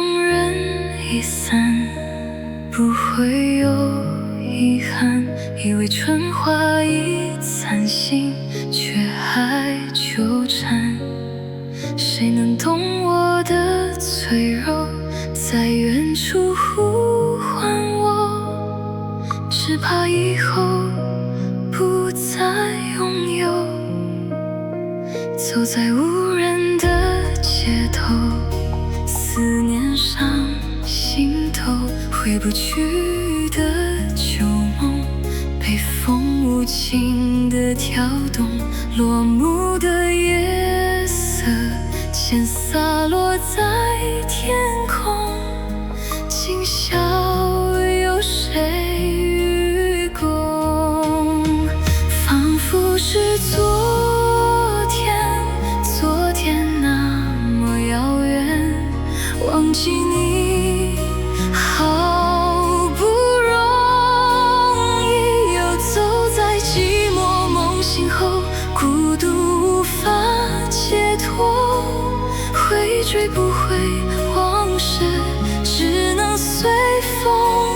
中人已散，不会有遗憾。以为春花已残心，却还纠缠。谁能懂我的脆弱，在远处呼唤我？只怕以后不再拥有。走在无人的街头，思念上心头，回不去的旧梦，被风无情地挑动。落幕的夜色，渐洒落在天空，今宵有谁与共？仿佛是昨天那么遥远，忘记你好不容易，又走在寂寞梦醒后，孤独无法解脱，回追不回往事，只能随风。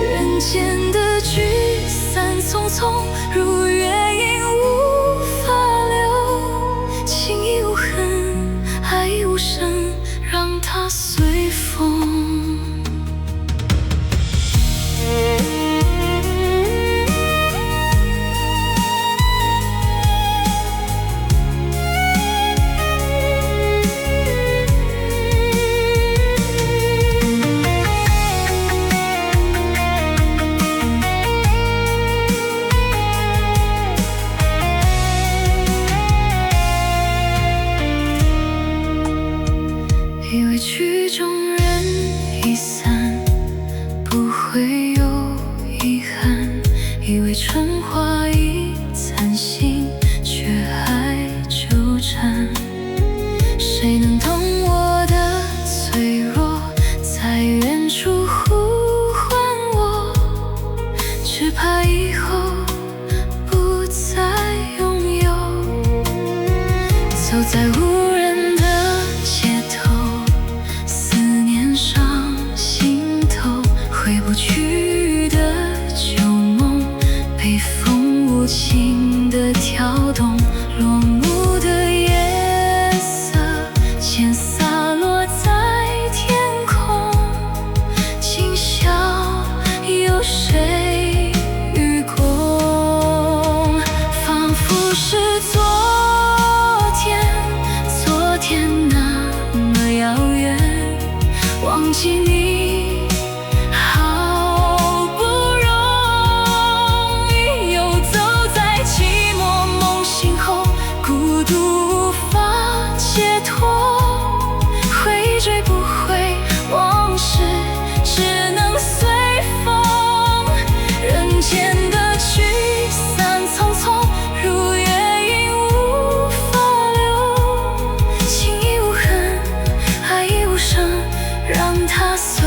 人间的聚散匆匆，如月影无法留，情已无痕，爱已无声，让它随风。以为曲终人已散，不会有遗憾。以为春花已残心，却还纠缠。谁能懂我的脆弱，在远处呼唤我？只怕以后不再拥有。走在无人的街头，思念上心头，回不去的旧梦，被风无情地挑动。落幕的夜色，渐洒落在天空，今宵有谁与共？仿佛是昨天那么遥远，忘记你好不容易，又走在寂寞梦醒后，孤独无法解脱，回追不回往事，只能随风。人间的聚散匆匆，如月影无法留，情已无痕，爱已无声，让它随